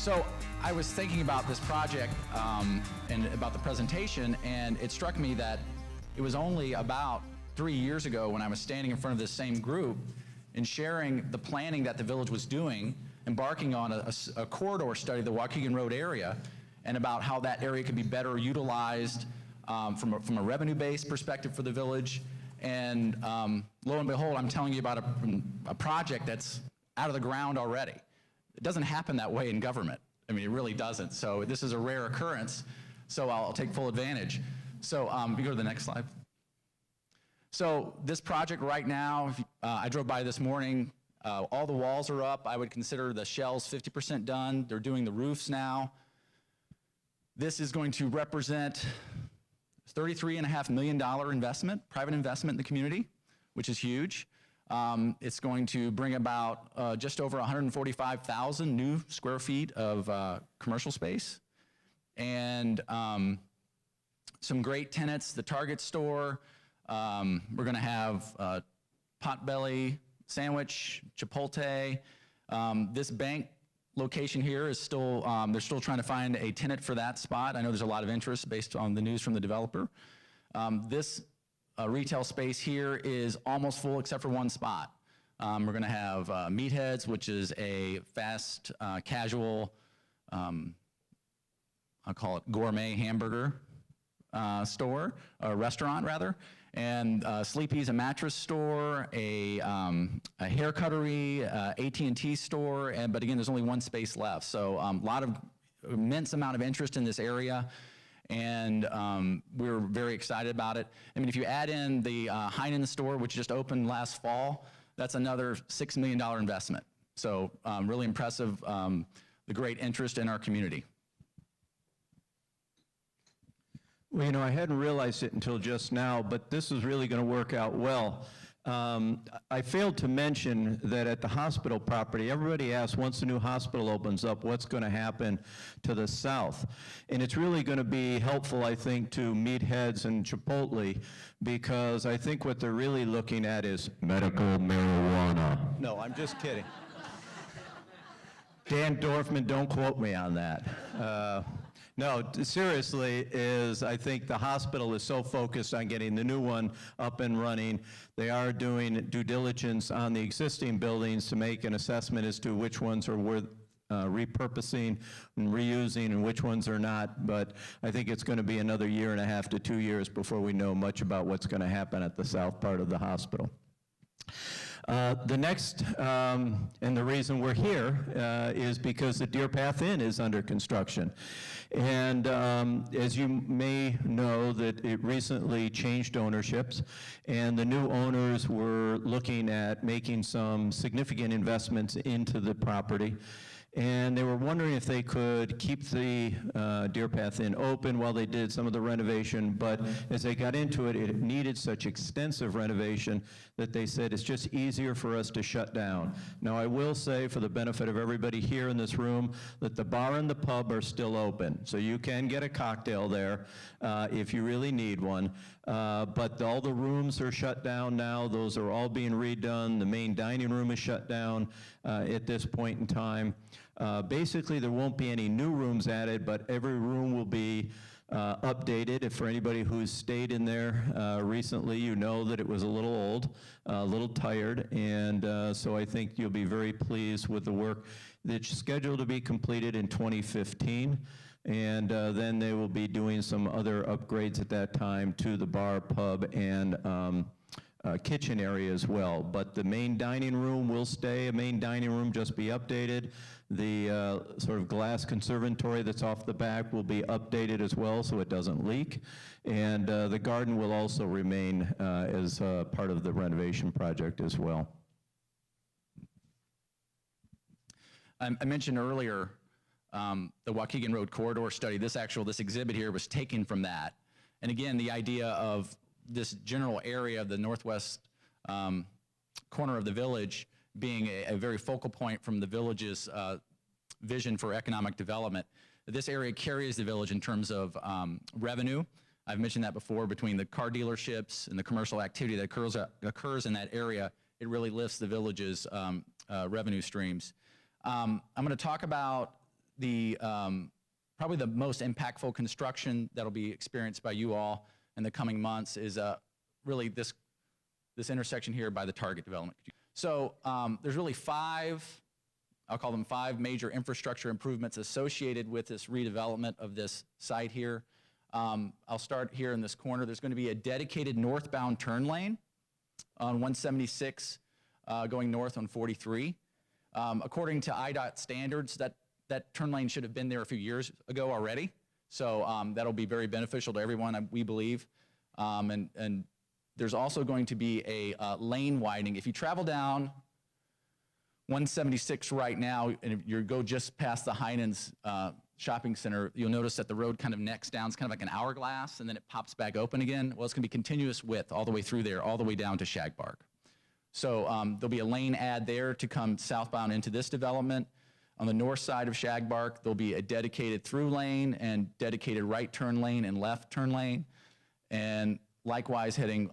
So I was thinking about this project and about the presentation, and it struck me that it was only about 3 years ago when I was standing in front of this same group and sharing the planning that the village was doing, embarking on a corridor study of the Waukegan Road area, and about how that area could be better utilized from a revenue-based perspective for the village. And lo and behold, I'm telling you about a project that's out of the ground already. It doesn't happen that way in government. I mean, it really doesn't. So this is a rare occurrence, so I'll take full advantage. So we go to the next slide. So this project right now, I drove by this morning, all the walls are up. I would consider the shells 50% done. They're doing the roofs now. This is going to represent $33.5 million investment, private investment in the community, which is huge. It's going to bring about just over 145,000 new square feet of commercial space. And some great tenants, the Target store. We're gonna have Potbelly Sandwich, Chipotle. This bank location here is still, they're still trying to find a tenant for that spot. I know there's a lot of interest based on the news from the developer. This retail space here is almost full except for one spot. We're gonna have Meatheads, which is a fast casual, I'll call it gourmet hamburger store, or restaurant rather, and Sleepy's a mattress store, a hair cuttery, AT&T store, but again, there's only one space left. So immense amount of interest in this area, and we're very excited about it. I mean, if you add in the Heinen store, which just opened last fall, that's another $6 million investment. So really impressive, the great interest in our community. Well, you know, I hadn't realized it until just now, but this is really going to work out well. I failed to mention that at the hospital property, everybody asks, once the new hospital opens up, what's going to happen to the south? And it's really going to be helpful, I think, to Meatheads and Chipotle, because I think what they're really looking at is medical marijuana. No, I'm just kidding. Dan Dorfman, don't quote me on that. No, seriously, I think the hospital is so focused on getting the new one up and running. They are doing due diligence on the existing buildings to make an assessment as to which ones are worth repurposing and reusing and which ones are not. But I think it's going to be another 1.5 to 2 years before we know much about what's going to happen at the south part of the hospital. The next, and the reason we're here is because the Deer Path Inn is under construction. And as you may know, that it recently changed ownerships, and the new owners were looking at making some significant investments into the property. And they were wondering if they could keep the Deer Path Inn open while they did some of the renovation, but as they got into it, it needed such extensive renovation that they said it's just easier for us to shut down. Now, I will say, for the benefit of everybody here in this room, that the bar and the pub are still open, so you can get a cocktail there if you really need one. But all the rooms are shut down now. Those are all being redone. The main dining room is shut down at this point in time. Basically, there won't be any new rooms added, but every room will be updated. If for anybody who's stayed in there recently, you know that it was a little old, a little tired, and so I think you'll be very pleased with the work that's scheduled to be completed in 2015. And then they will be doing some other upgrades at that time to the bar, pub, and kitchen area as well. But the main dining room will stay a main dining room, just be updated. The sort of glass conservatory that's off the back will be updated as well so it doesn't leak. And the garden will also remain as part of the renovation project as well. I mentioned earlier the Waukegan Road corridor study. This exhibit here was taken from that. And again, the idea of this general area of the northwest corner of the village being a very focal point from the village's vision for economic development. This area carries the village in terms of revenue. I've mentioned that before, between the car dealerships and the commercial activity that occurs in that area, it really lifts the village's revenue streams. I'm going to talk about probably the most impactful construction that'll be experienced by you all in the coming months is really this intersection here by the Target development. So there's really I'll call them five major infrastructure improvements associated with this redevelopment of this site here. I'll start here in this corner. There's going to be a dedicated northbound turn lane on 176 going north on 43. According to IDOT standards, that turn lane should have been there a few years ago already. So that'll be very beneficial to everyone, we believe. And there's also going to be a lane widening. If you travel down 176 right now, and if you go just past the Heinen's shopping center, you'll notice that the road kind of necks down. It's kind of like an hourglass, and then it pops back open again. Well, it's going to be continuous width all the way through there, all the way down to Shag Park. So there'll be a lane add there to come southbound into this development. On the north side of Shag Park, there'll be a dedicated through lane and dedicated right turn lane and left turn lane. And likewise, heading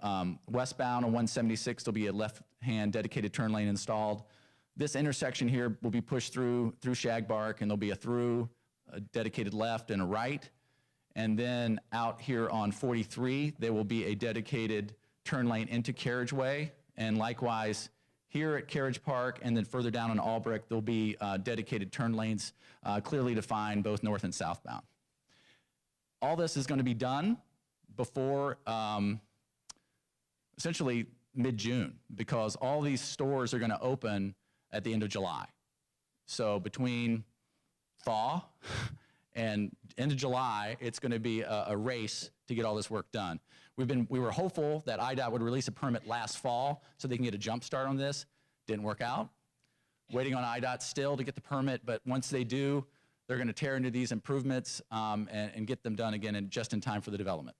westbound on 176, there'll be a left-hand dedicated turn lane installed. This intersection here will be pushed through Shag Park, and there'll be a dedicated left and a right. And then out here on 43, there will be a dedicated turn lane into Carriageway. And likewise, here at Carriage Park and then further down on Albrecht, there'll be dedicated turn lanes clearly defined both north and southbound. All this is going to be done before essentially mid-June, because all these stores are going to open at the end of July. So between thaw and end of July, it's going to be a race to get all this work done. We were hopeful that IDOT would release a permit last fall so they can get a jump start on this. Didn't work out. Waiting on IDOT still to get the permit, but once they do, they're going to tear into these improvements and get them done again just in time for the development.